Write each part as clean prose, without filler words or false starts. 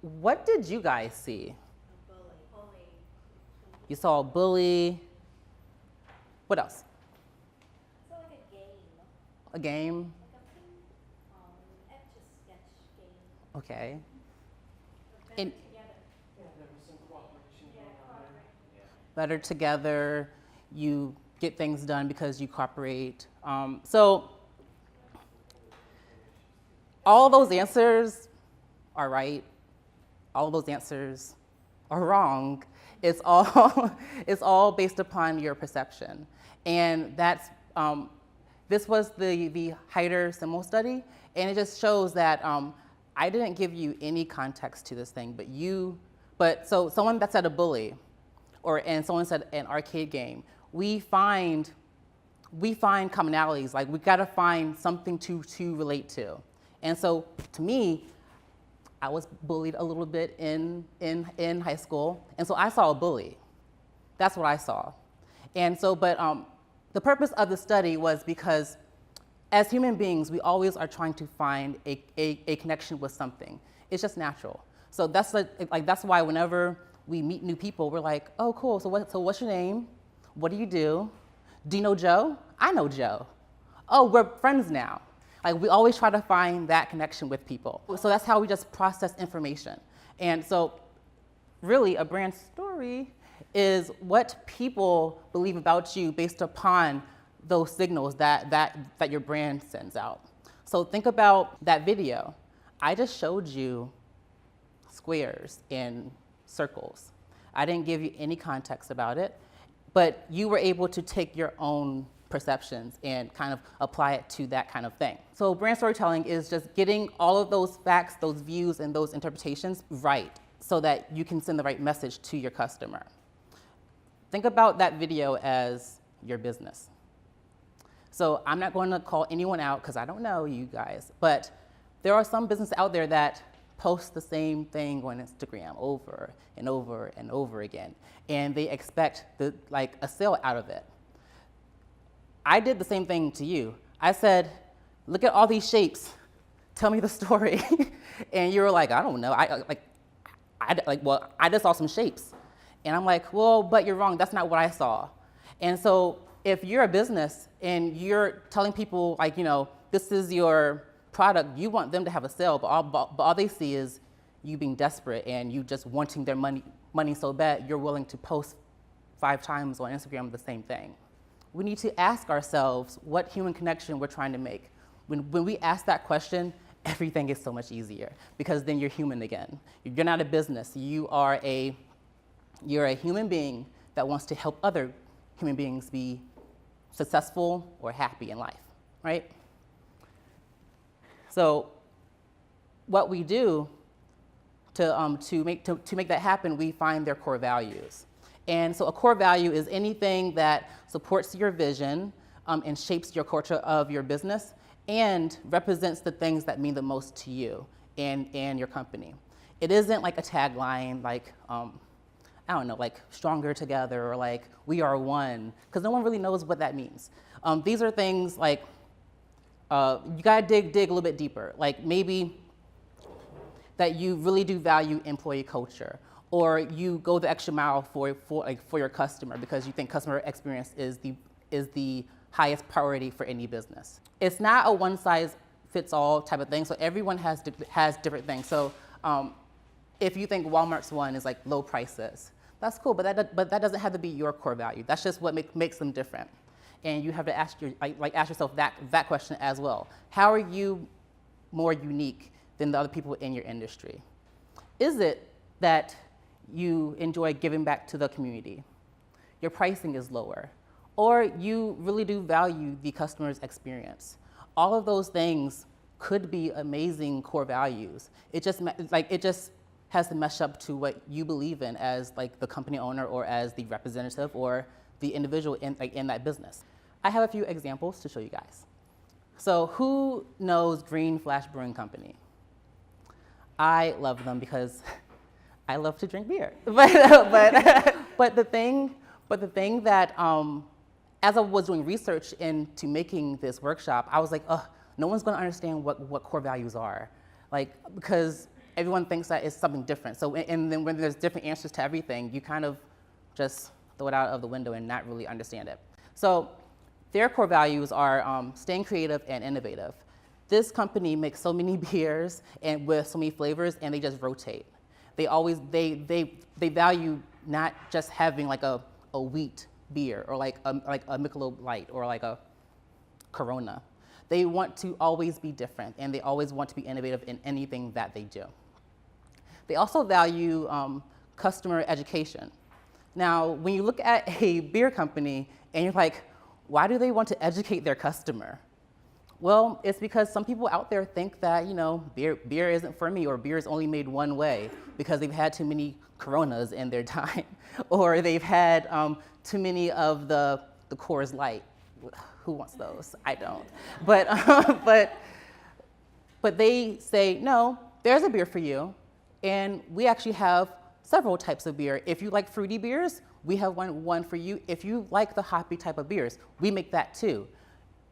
What did you guys see? A bully. You saw a bully. What else? So like a game. A game? Like a ping pong etch-a-sketch game. Okay. Better And together. Yeah, there was some cooperation going on there. Yeah. better together, you get things done because you cooperate. So all those answers are right. All those answers are wrong. It's all, it's all based upon your perception. And that's, this was the Heider-Simmel study, and it just shows that I didn't give you any context to this thing, so someone that said a bully, and someone said an arcade game, we find commonalities, like we gotta find something to relate to. And so to me, I was bullied a little bit in high school, and so I saw a bully. That's what I saw. And so, but the purpose of the study was because as human beings, we always are trying to find a connection with something. It's just natural. So that's that's why whenever we meet new people, we're like, oh, cool, so what's your name? What do you do? Do you know Joe? I know Joe. Oh, we're friends now. Like, we always try to find that connection with people. So that's how we just process information. And so really a brand story is what people believe about you based upon those signals that your brand sends out. So think about that video. I just showed you squares and circles. I didn't give you any context about it, but you were able to take your own perceptions and kind of apply it to that kind of thing. So brand storytelling is just getting all of those facts, those views, and those interpretations right so that you can send the right message to your customer. Think about that video as your business. So I'm not going to call anyone out because I don't know you guys, but there are some businesses out there that post the same thing on Instagram over and over and over again, and they expect a sale out of it. I did the same thing to you. I said, look at all these shapes. Tell me the story. And you were like, I don't know. I just saw some shapes. And I'm like, well, but you're wrong. That's not what I saw. And so if you're a business and you're telling people, like, you know, this is your product, you want them to have a sale, but all they see is you being desperate and you just wanting their money so bad, you're willing to post 5 times on Instagram the same thing. We need to ask ourselves what human connection we're trying to make. When we ask that question, everything is so much easier because then you're human again. You're not a business. You're a human being that wants to help other human beings be successful or happy in life, right? So what we do to make that happen, we find their core values. And so a core value is anything that supports your vision and shapes your culture of your business and represents the things that mean the most to you and your company. It isn't like a tagline like, I don't know, like stronger together or like we are one, because no one really knows what that means. These are things like, you gotta dig a little bit deeper. Like maybe that you really do value employee culture, or you go the extra mile for your customer because you think customer experience is the highest priority for any business. It's not a one-size-fits-all type of thing, so everyone has different things. So if you think Walmart's one is like low prices, that's cool, but that doesn't have to be your core value. That's just what makes them different. And you have to ask yourself that question as well. How are you more unique than the other people in your industry? Is it that you enjoy giving back to the community? Your pricing is lower, or you really do value the customer's experience. All of those things could be amazing core values. It just has to mesh up to what you believe in as like the company owner or as the representative or the individual in that business. I have a few examples to show you guys. So who knows Green Flash Brewing Company? I love them because I love to drink beer. But the thing that, as I was doing research into making this workshop, I was like, no one's gonna understand what core values are. Like, because everyone thinks that it's something different. So, and then when there's different answers to everything, you kind of just throw it out of the window and not really understand it. So their core values are staying creative and innovative. This company makes so many beers and with so many flavors, and they just rotate. They always, they value not just having like a wheat beer or like a Michelob Light or like a Corona. They want to always be different, and they always want to be innovative in anything that they do. They also value customer education. Now, when you look at a beer company and you're like, why do they want to educate their customer? Well, it's because some people out there think that, you know, beer isn't for me, or beer is only made one way because they've had too many Coronas in their time, or they've had too many of the Coors Light. Who wants those? I don't. But they say, no, there's a beer for you, and we actually have several types of beer. If you like fruity beers, we have one for you. If you like the hoppy type of beers, we make that too.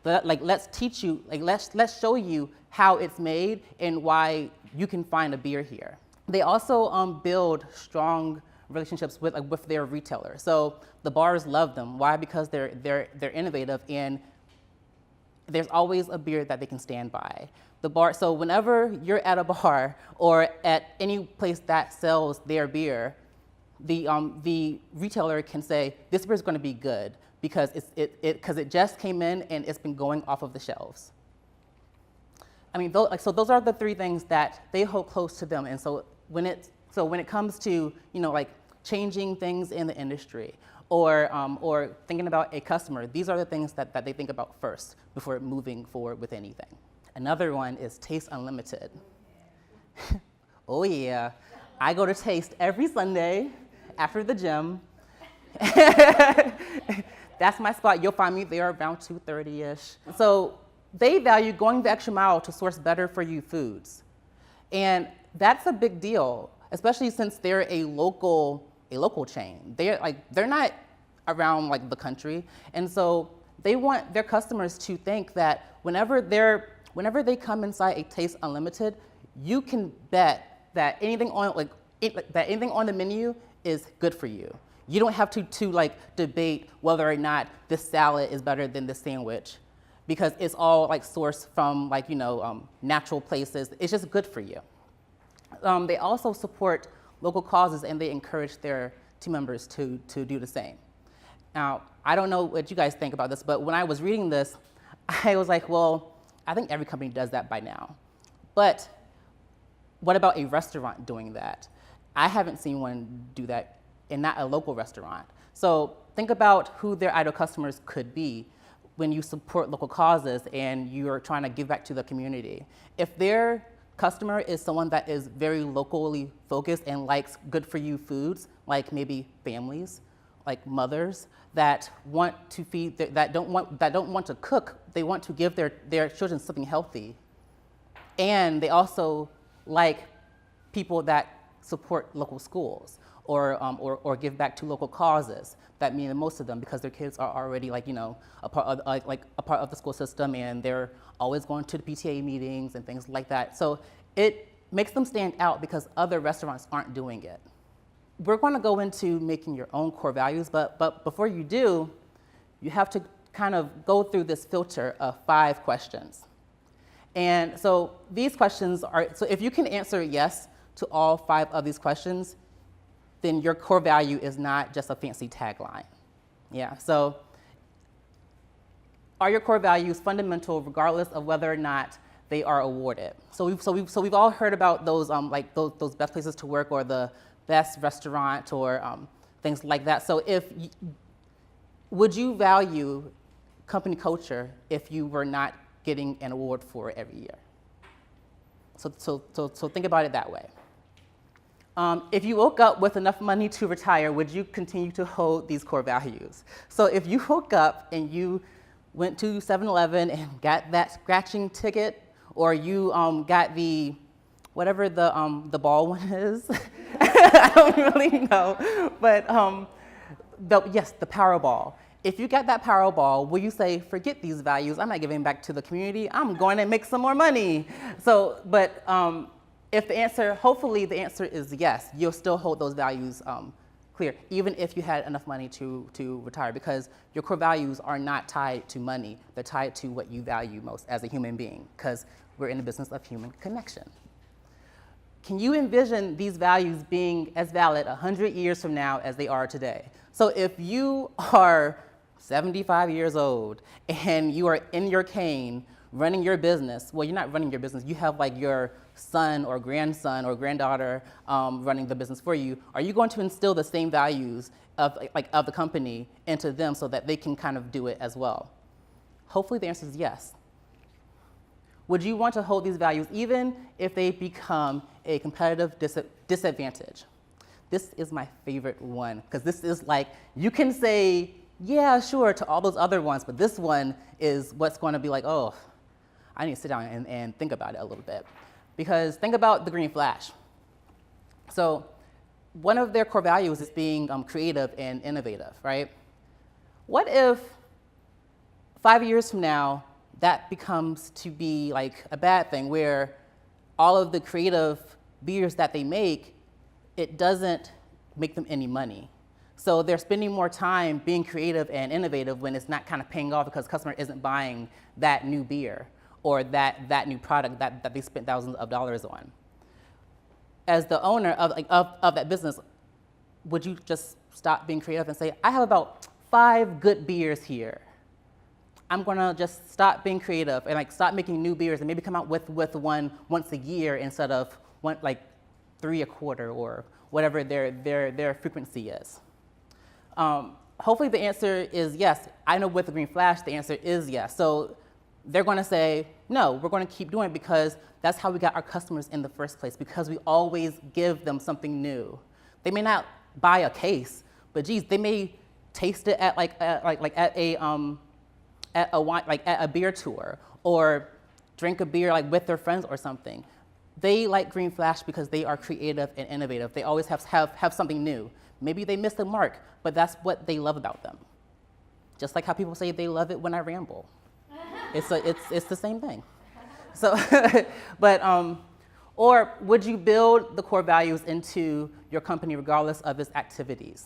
But like, let's teach you, like let's show you how it's made and why you can find a beer here. They also build strong relationships with their retailers. So the bars love them. Why? Because they're innovative, and there's always a beer that they can stand by. The bar. So whenever you're at a bar or at any place that sells their beer, the retailer can say, this beer is going to be good because it just came in and it's been going off of the shelves. I mean, so those are the three things that they hold close to them. And so when it comes to, you know, like changing things in the industry or thinking about a customer, these are the things that they think about first before moving forward with anything. Another one is Taste Unlimited. Oh yeah, I go to Taste every Sunday after the gym. That's my spot. You'll find me there around 2:30-ish. So they value going the extra mile to source better for you foods. And that's a big deal, especially since they're a local chain. They're not around like the country. And so they want their customers to think that whenever they come inside a Taste Unlimited, you can bet that anything on the menu is good for you. You don't have to like debate whether or not this salad is better than this sandwich, because it's all like sourced from like, you know, natural places. It's just good for you. They also support local causes, and they encourage their team members to do the same. Now, I don't know what you guys think about this, but when I was reading this, I was like, well, I think every company does that by now. But what about a restaurant doing that? I haven't seen one do that, and not a local restaurant. So think about who their ideal customers could be when you support local causes and you're trying to give back to the community. If their customer is someone that is very locally focused and likes good for you foods, like maybe families, like mothers that want to feed, that don't want to cook, they want to give their children something healthy. And they also like people that support local schools or give back to local causes. That mean most of them, because their kids are already like, you know, a part of the school system, and they're always going to the PTA meetings and things like that. So it makes them stand out because other restaurants aren't doing it. We're going to go into making your own core values, but before you do, you have to kind of go through this filter of 5 questions. And so these questions are, so if you can answer yes to all 5 of these questions, then your core value is not just a fancy tagline. Yeah, so are your core values fundamental regardless of whether or not they are awarded? So we've all heard about those those best places to work or the best restaurant or things like that. So would you value company culture if you were not getting an award for it every year? So think about it that way. If you woke up with enough money to retire, would you continue to hold these core values? So if you woke up and you went to 7-Eleven and got that scratching ticket, or you got the, whatever the ball one is, I don't really know, but yes, the Powerball. If you got that Powerball, will you say, forget these values, I'm not giving back to the community, I'm going to make some more money? So, but if the answer, hopefully the answer is yes, you'll still hold those values clear, even if you had enough money to retire, because your core values are not tied to money. They're tied to what you value most as a human being, because we're in the business of human connection. Can you envision these values being as valid 100 years from now as they are today? So if you are 75 years old and you are in your cane running your business, well, you're not running your business, you have like your son or grandson or granddaughter running the business for you, are you going to instill the same values of the company into them so that they can kind of do it as well? Hopefully the answer is yes. Would you want to hold these values even if they become a competitive disadvantage? This is my favorite one, because this is like, you can say, yeah, sure, to all those other ones, but this one is what's going to be like, oh, I need to sit down and think about it a little bit. Because think about the Green Flash. So one of their core values is being creative and innovative, right? What if 5 years from now, that becomes to be like a bad thing, where all of the creative beers that they make, it doesn't make them any money. So they're spending more time being creative and innovative when it's not kind of paying off because the customer isn't buying that new beer or that new product that they spent thousands of dollars on. As the owner of that business, would you just stop being creative and say, I have about 5 good beers here. I'm gonna just stop being creative and like stop making new beers and maybe come out with one once a year instead of one, like 3 a quarter or whatever their frequency is. Hopefully the answer is yes. I know with the Green Flash, the answer is yes. So they're gonna say, no, we're gonna keep doing it because that's how we got our customers in the first place, because we always give them something new. They may not buy a case, but geez, they may taste it at at a beer tour or drink a beer like with their friends or something. They like Green Flash because they are creative and innovative. They always have something new. Maybe they missed the mark, but that's what they love about them. Just like how people say they love it when I ramble. It's the same thing. So, or would you build the core values into your company regardless of its activities?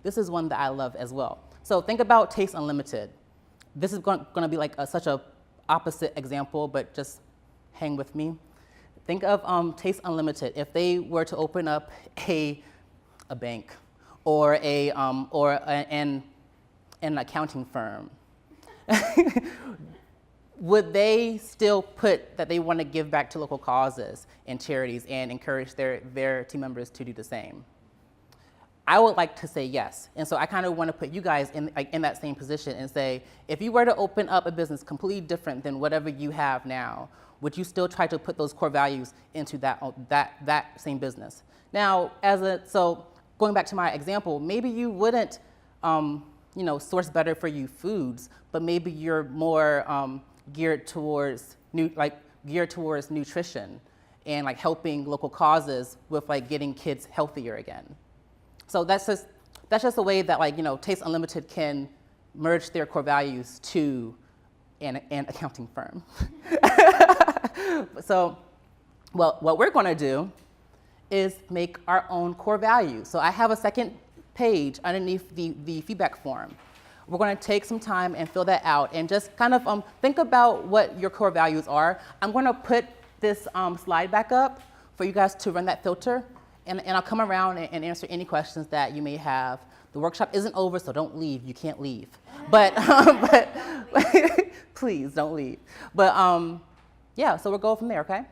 This is one that I love as well. So think about Taste Unlimited. This is going to be like such a opposite example, but just hang with me. Think of Taste Unlimited. If they were to open up a bank or an accounting firm, would they still put that they want to give back to local causes and charities and encourage their team members to do the same? I would like to say yes. And so I kind of want to put you guys in that same position and say, if you were to open up a business completely different than whatever you have now, would you still try to put those core values into that same business? Now, so going back to my example, maybe you wouldn't source better for you foods, but maybe you're more geared towards nutrition and like helping local causes with like getting kids healthier again. So that's just a way that Taste Unlimited can merge their core values to an accounting firm. So, well, what we're going to do is make our own core values. So I have a second page underneath the feedback form. We're going to take some time and fill that out and just kind of think about what your core values are. I'm going to put this slide back up for you guys to run that filter. And I'll come around and answer any questions that you may have. The workshop isn't over, so don't leave. You can't leave. But please don't leave. But yeah, so we'll go from there, okay?